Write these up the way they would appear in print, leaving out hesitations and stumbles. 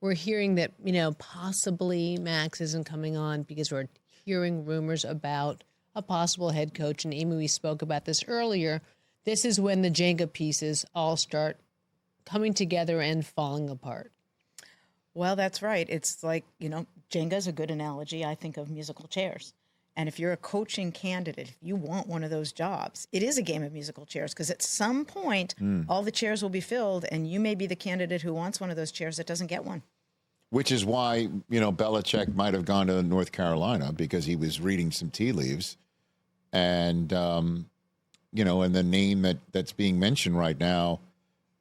we're hearing that, possibly Max isn't coming on because we're hearing rumors about a possible head coach. And Amy, we spoke about this earlier. This is when the Jenga pieces all start coming together and falling apart. Well, that's right. It's like, Jenga is a good analogy. I think of musical chairs. And if you're a coaching candidate, if you want one of those jobs, it is a game of musical chairs, because at some point, all the chairs will be filled, and you may be the candidate who wants one of those chairs that doesn't get one. Which is why, Belichick might have gone to North Carolina, because he was reading some tea leaves. And, and the name that's being mentioned right now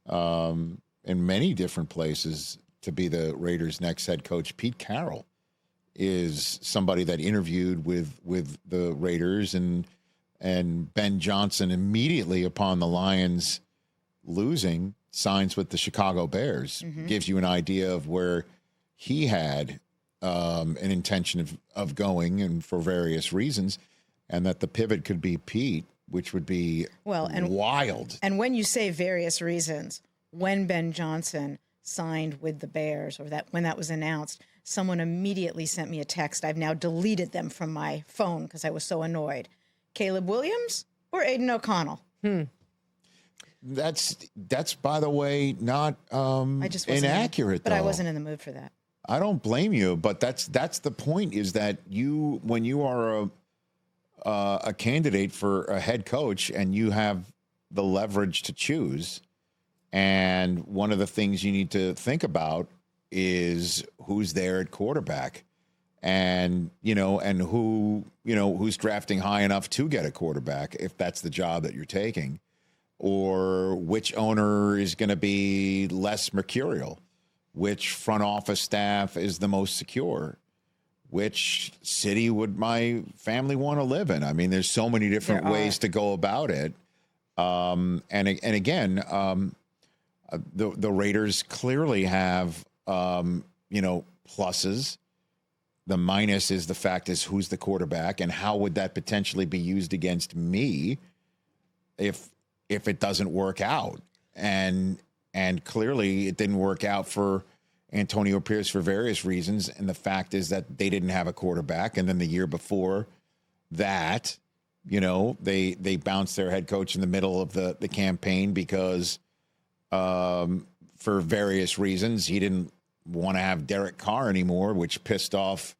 in many different places to be the Raiders' next head coach, Pete Carroll, is somebody that interviewed with the Raiders, and Ben Johnson immediately upon the Lions losing signs with the Chicago Bears. Gives you an idea of where he had an intention of going, and for various reasons, and that the pivot could be Pete, which would be wild. And when you say various reasons, when Ben Johnson signed with the Bears, or when that was announced, someone immediately sent me a text. I've now deleted them from my phone because I was so annoyed. Caleb Williams or Aiden O'Connell? That's by the way not inaccurate. But I wasn't in the mood for that. I don't blame you, but that's the point, is that when you are a candidate for a head coach and you have the leverage to choose, and one of the things you need to think about is who's there at quarterback, and who's drafting high enough to get a quarterback if that's the job that you're taking, or which owner is going to be less mercurial, which front office staff is the most secure, which city would my family want to live in. I mean, there's so many different ways to go about it. And again, the Raiders clearly have, pluses. The minus is the fact is who's the quarterback, and how would that potentially be used against me if it doesn't work out. And clearly it didn't work out for Antonio Pierce for various reasons. And the fact is that they didn't have a quarterback. And then the year before that, they bounced their head coach in the middle of the campaign because for various reasons, he didn't want to have Derek Carr anymore, which pissed off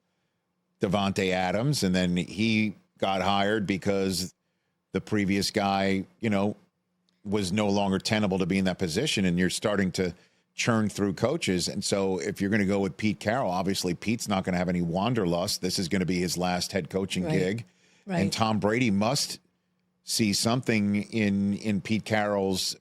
Davante Adams. And then he got hired because the previous guy, was no longer tenable to be in that position. And you're starting to churn through coaches. And so if you're going to go with Pete Carroll, obviously Pete's not going to have any wanderlust. This is going to be his last head coaching gig. Right. And Tom Brady must see something in Pete Carroll's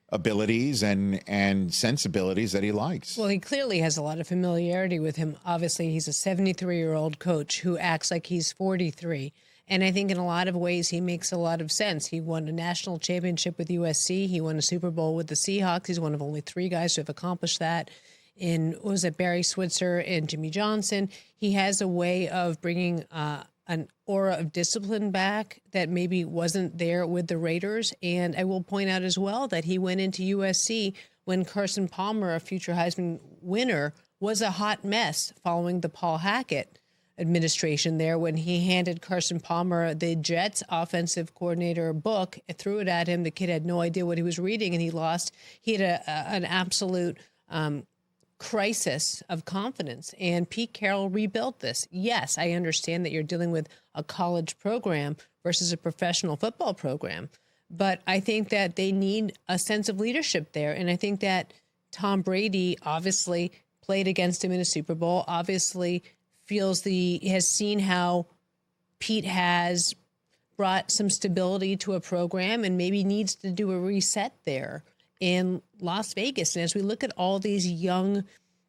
abilities and sensibilities that he likes. Well, he clearly has a lot of familiarity with him. Obviously, he's a 73-year-old coach who acts like he's 43. And I think in a lot of ways, he makes a lot of sense. He won a national championship with USC. He won a Super Bowl with the Seahawks. He's one of only 3 guys to have accomplished that. Barry Switzer and Jimmy Johnson. He has a way of bringing an aura of discipline back that maybe wasn't there with the Raiders. And I will point out as well that he went into USC when Carson Palmer, a future Heisman winner, was a hot mess following the Paul Hackett administration there, when he handed Carson Palmer the Jets offensive coordinator book, threw it at him. The kid had no idea what he was reading, and he lost. He had an absolute crisis of confidence, and Pete Carroll rebuilt this. Yes, I understand that you're dealing with a college program versus a professional football program, but I think that they need a sense of leadership there, and I think that Tom Brady obviously played against him in a Super Bowl, obviously has seen how Pete has brought some stability to a program and maybe needs to do a reset there in Las Vegas. And as we look at all these young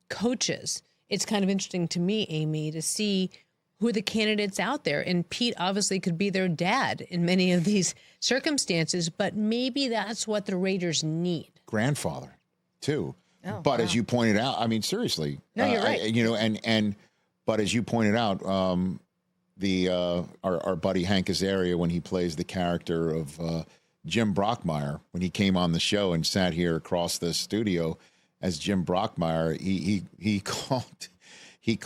coaches, it's kind of interesting to me, Amy, to see who are the candidates out there. And Pete obviously could be their dad in many of these circumstances, but maybe that's what the Raiders need. Grandfather, too. But as you pointed out, I mean, seriously. No, you're right. But as you pointed out, our buddy Hank Azaria, when he plays the character of Jim Brockmeyer, when he came on the show and sat here across the studio as Jim Brockmeyer, he called Pete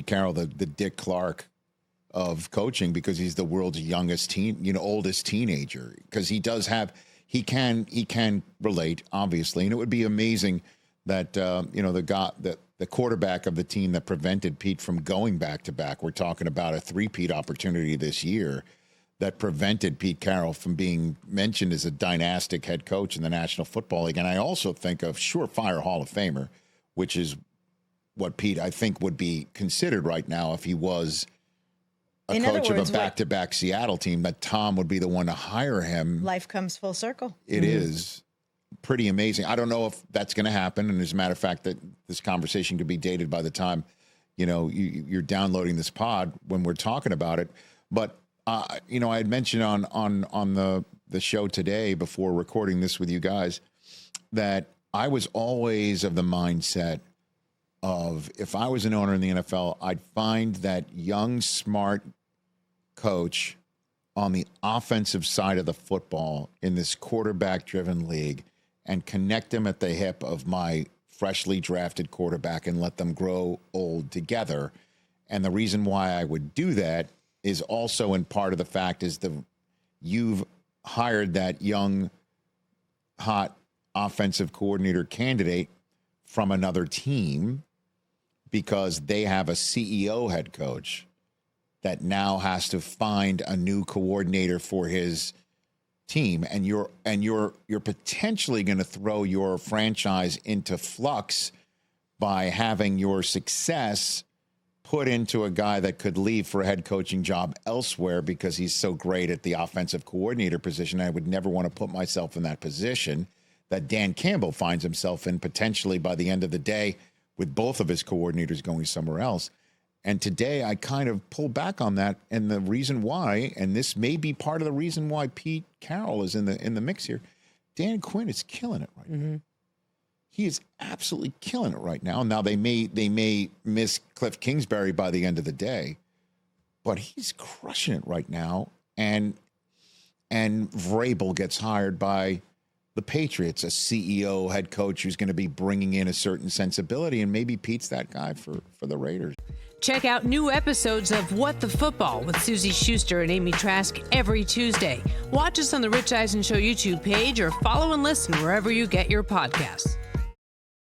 Carroll the Dick Clark of coaching, because he's the world's oldest teenager, because he can relate, obviously. And it would be amazing that the quarterback of the team that prevented Pete from going back to back, we're talking about a three-peat opportunity this year, that prevented Pete Carroll from being mentioned as a dynastic head coach in the National Football League. And I also think of surefire Hall of Famer, which is what Pete, I think, would be considered right now if he was a coach of a back-to-back Seattle team, that Tom would be the one to hire him. Life comes full circle. It is pretty amazing. I don't know if that's going to happen. And as a matter of fact, that this conversation could be dated by the time, you're downloading this pod when we're talking about it. But, I had mentioned on the show today before recording this with you guys that I was always of the mindset of, if I was an owner in the NFL, I'd find that young, smart coach on the offensive side of the football in this quarterback-driven league and connect them at the hip of my freshly drafted quarterback and let them grow old together. And the reason why I would do that is also in part of the fact is you've hired that young, hot offensive coordinator candidate from another team, because they have a CEO head coach that now has to find a new coordinator for his team, and you're potentially going to throw your franchise into flux by having your success put into a guy that could leave for a head coaching job elsewhere because he's so great at the offensive coordinator position. I would never want to put myself in that position that Dan Campbell finds himself in potentially by the end of the day, with both of his coordinators going somewhere else. And today I kind of pulled back on that. And the reason why, and this may be part of the reason why Pete Carroll is in the mix here, Dan Quinn is killing it right now. He is absolutely killing it right now. Now they may miss Cliff Kingsbury by the end of the day, but he's crushing it right now. And Vrabel gets hired by the Patriots, a CEO head coach who's going to be bringing in a certain sensibility, and maybe Pete's that guy for the Raiders. Check out new episodes of What the Football with Suzy Shuster and Amy Trask every Tuesday. Watch us on the Rich Eisen Show YouTube page, or follow and listen wherever you get your podcasts.